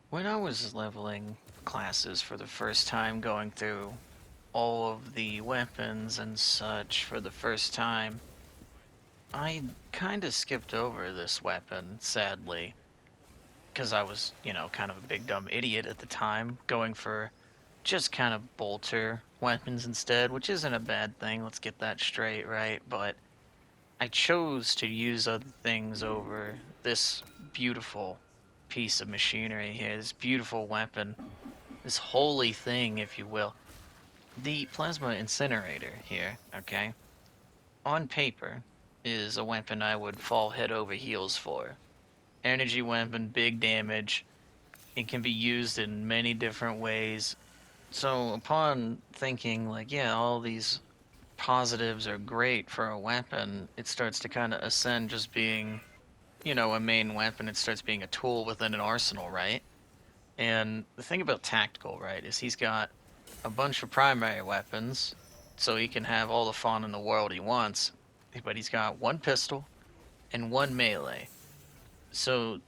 When I was leveling classes for the first time, going through all of the weapons and such for the first time, I kind of skipped over this weapon, sadly, because I was, kind of a big dumb idiot at the time, going for just kind of bolter weapons instead, which isn't a bad thing, let's get that straight, right? But I chose to use other things over this beautiful piece of machinery here, this beautiful weapon, this holy thing, if you will. The Plasma Incinerator here, okay, on paper, is a weapon I would fall head over heels for. Energy weapon, big damage. It can be used in many different ways. So, upon thinking, like, yeah, all these positives are great for a weapon, it starts to kind of ascend just being, a main weapon. It starts being a tool within an arsenal, right? And the thing about tactical, right, is he's got a bunch of primary weapons, so he can have all the fun in the world he wants, but he's got one pistol and one melee. So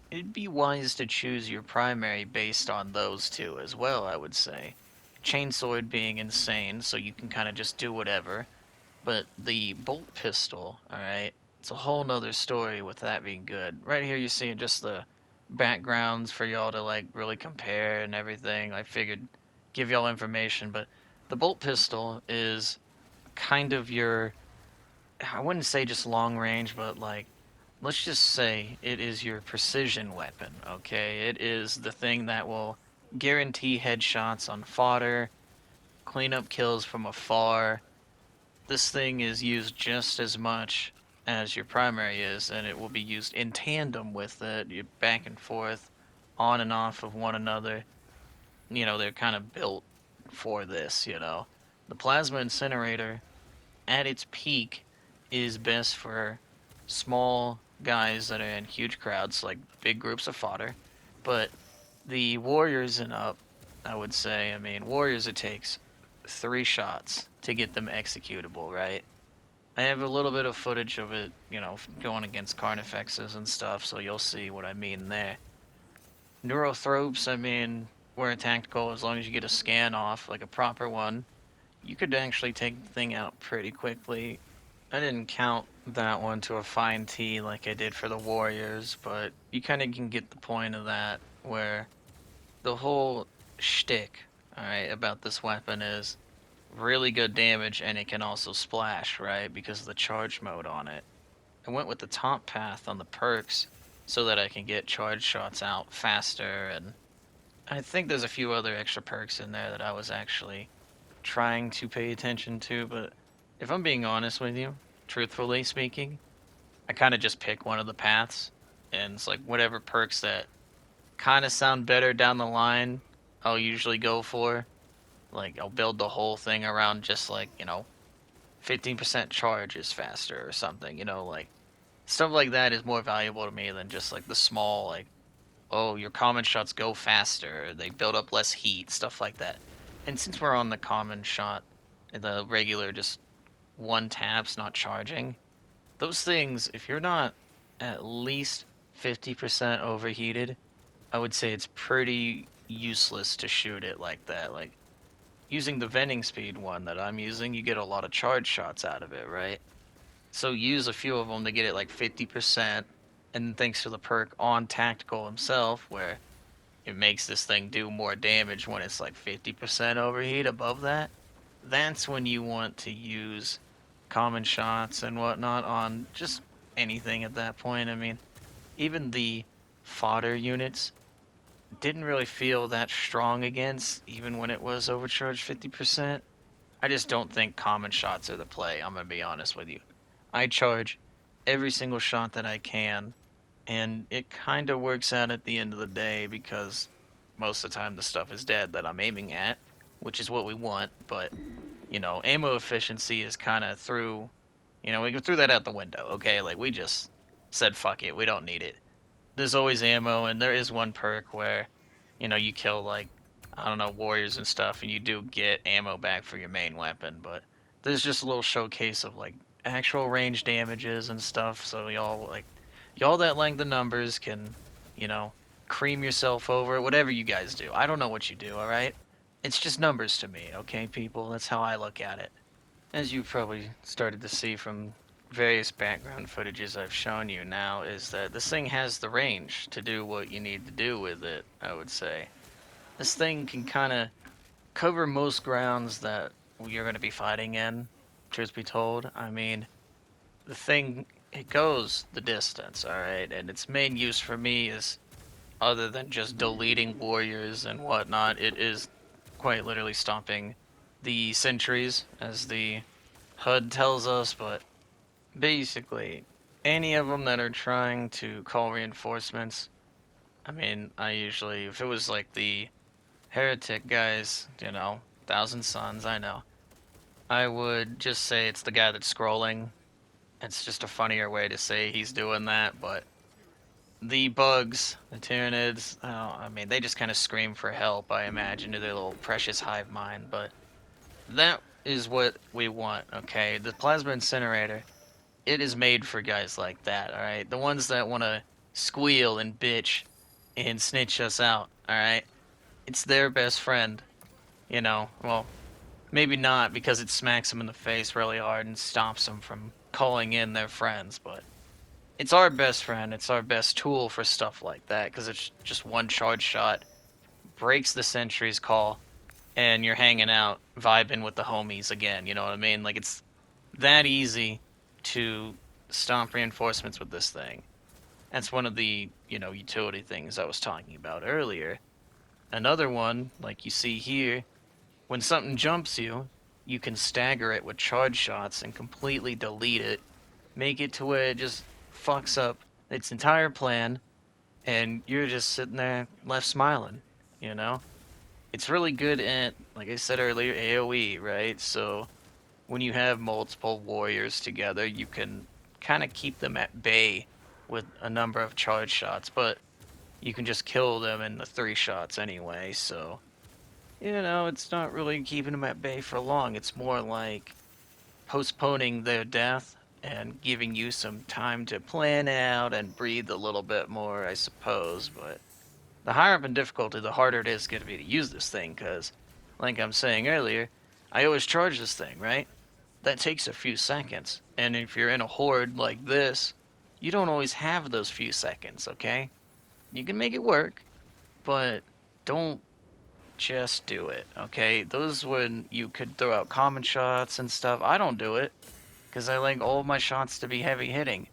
it'd be wise to choose your primary based on those two as well, I would say. Chainsword being insane, so you can kind of just do whatever, but the bolt pistol, alright, it's a whole nother story with that being good. Right here you're seeing just the backgrounds for y'all to like really compare and everything. I figured give y'all information, but the bolt pistol is kind of your, I wouldn't say just long range, but like let's just say it is your precision weapon, okay? It is the thing that will guarantee headshots on fodder, clean up kills from afar. This thing is used just as much as your primary is, and it will be used in tandem with it, you back and forth, on and off of one another. They're kind of built for this. The Plasma Incinerator, at its peak, is best for small guys that are in huge crowds, like big groups of fodder. But the Warriors and up, I would say, Warriors, it takes 3 shots to get them executable, right? I have a little bit of footage of it, going against Carnifexes and stuff, so you'll see what I mean there. Neurothropes, were tactical as long as you get a scan off, like a proper one. You could actually take the thing out pretty quickly. I didn't count that one to a fine T like I did for the Warriors, but you kind of can get the point of that, where the whole shtick, alright, about this weapon is really good damage and it can also splash, right, because of the charge mode on it. I went with the top path on the perks so that I can get charge shots out faster, and I think there's a few other extra perks in there that I was actually trying to pay attention to, but if I'm being honest with you, truthfully speaking, I kind of just pick one of the paths, and it's like whatever perks that kind of sound better down the line, I'll usually go for. Like, I'll build the whole thing around just like, 15% charge is faster or something, like stuff like that is more valuable to me than just like the small, like, oh, your common shots go faster, they build up less heat, stuff like that. And since we're on the common shot, the regular just one taps, not charging, those things, if you're not at least 50% overheated, I would say it's pretty useless to shoot it like that. Like, using the vending speed one that I'm using, you get a lot of charge shots out of it, right? So use a few of them to get it like 50%, and thanks to the perk on Tactical himself, where it makes this thing do more damage when it's like 50% overheat above that, that's when you want to use common shots and whatnot on just anything at that point. Even the fodder units didn't really feel that strong against, even when it was overcharged 50%. I just don't think common shots are the play, I'm going to be honest with you. I charge every single shot that I can, and it kind of works out at the end of the day because most of the time the stuff is dead that I'm aiming at, which is what we want, but, ammo efficiency is kind of through, we threw that out the window, okay? Like, we just said, fuck it, we don't need it. There's always ammo, and there is one perk where, you kill, like, I don't know, warriors and stuff, and you do get ammo back for your main weapon, but there's just a little showcase of, like, actual range damages and stuff, so y'all that like the numbers can, you know, cream yourself over, whatever you guys do. I don't know what you do, alright? It's just numbers to me, okay, people? That's how I look at it. As you've probably started to see from various background footages I've shown you now, is that this thing has the range to do what you need to do with it, I would say. This thing can kind of cover most grounds that you're going to be fighting in, truth be told. I mean, the thing, it goes the distance, alright? And its main use for me is, other than just deleting warriors and whatnot, it is quite literally stopping the sentries, as the HUD tells us, but basically, any of them that are trying to call reinforcements, I mean, I usually, if it was like the heretic guys, you know, Thousand Suns, I know, I would just say it's the guy that's scrolling. It's just a funnier way to say he's doing that, but the bugs, the Tyranids, I mean, they just kind of scream for help, I imagine, to their little precious hive mind, but that is what we want, okay? The Plasma Incinerator, it is made for guys like that, alright? The ones that want to squeal and bitch and snitch us out, alright? It's their best friend, you know? Well, maybe not, because it smacks them in the face really hard and stops them from calling in their friends, but it's our best friend. It's our best tool for stuff like that, because it's just one charge shot, breaks the sentry's call, and you're hanging out, vibing with the homies again, you know what I mean? Like, it's that easy to stomp reinforcements with this thing. That's one of the, you know, utility things I was talking about earlier. Another one, like you see here, when something jumps you, you can stagger it with charge shots and completely delete it, make it to where it just fucks up its entire plan, and you're just sitting there left smiling, you know? It's really good at, like I said earlier, AoE, right? So when you have multiple warriors together, you can kind of keep them at bay with a number of charge shots, but you can just kill them in the 3 shots anyway, so, you know, it's not really keeping them at bay for long. It's more like postponing their death and giving you some time to plan out and breathe a little bit more, I suppose. But the higher up in difficulty, the harder it is going to be to use this thing, because, like I'm saying earlier, I always charge this thing, right? That takes a few seconds. And if you're in a horde like this, you don't always have those few seconds, okay? You can make it work, but don't just do it, okay? Those when you could throw out common shots and stuff. I don't do it, because I like all of my shots to be heavy hitting.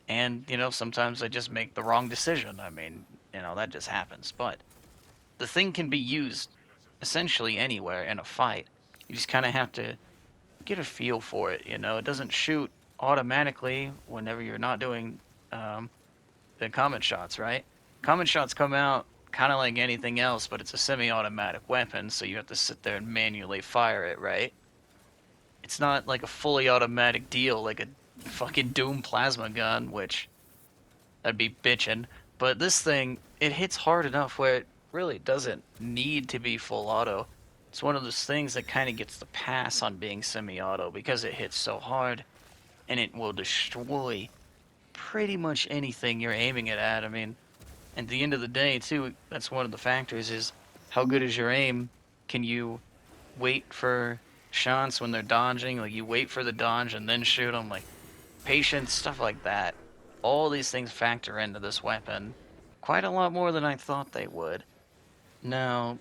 And, you know, sometimes I just make the wrong decision. I mean, you know, that just happens. But the thing can be used essentially anywhere in a fight. You just kind of have to get a feel for it, you know? It doesn't shoot automatically whenever you're not doing the common shots, right? Common shots come out kind of like anything else, but it's a semi-automatic weapon, so you have to sit there and manually fire it, right? It's not like a fully automatic deal like a fucking Doom plasma gun, which that'd be bitchin'. But this thing, it hits hard enough where it really doesn't need to be full auto. It's one of those things that kind of gets the pass on being semi-auto because it hits so hard and it will destroy pretty much anything you're aiming it at. I mean, at the end of the day, too, that's one of the factors is how good is your aim? Can you wait for shots when they're dodging? Like, you wait for the dodge and then shoot them? Like, patience, stuff like that. All these things factor into this weapon quite a lot more than I thought they would. Now,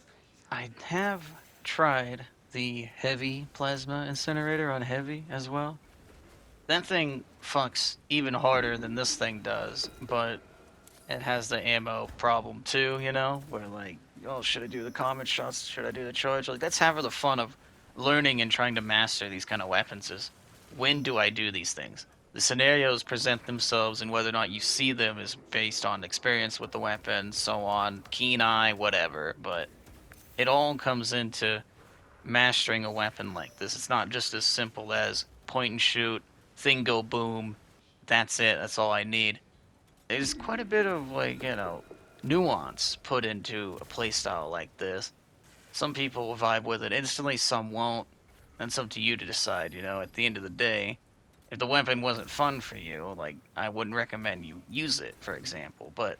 I have tried the heavy plasma incinerator on heavy as well. That thing fucks even harder than this thing does, but it has the ammo problem too, you know? Where like, oh, should I do the comet shots? Should I do the charge? Like, that's half of the fun of learning and trying to master these kind of weapons is, when do I do these things? The scenarios present themselves, and whether or not you see them is based on experience with the weapon, so on, keen eye, whatever, but it all comes into mastering a weapon like this. It's not just as simple as point and shoot, thing go boom, that's it, that's all I need. There's quite a bit of, like, you know, nuance put into a playstyle like this. Some people will vibe with it instantly, some won't. That's up to you to decide, you know, at the end of the day. If the weapon wasn't fun for you, like, I wouldn't recommend you use it, for example. But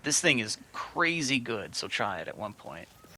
This thing is crazy good, so try it at one point.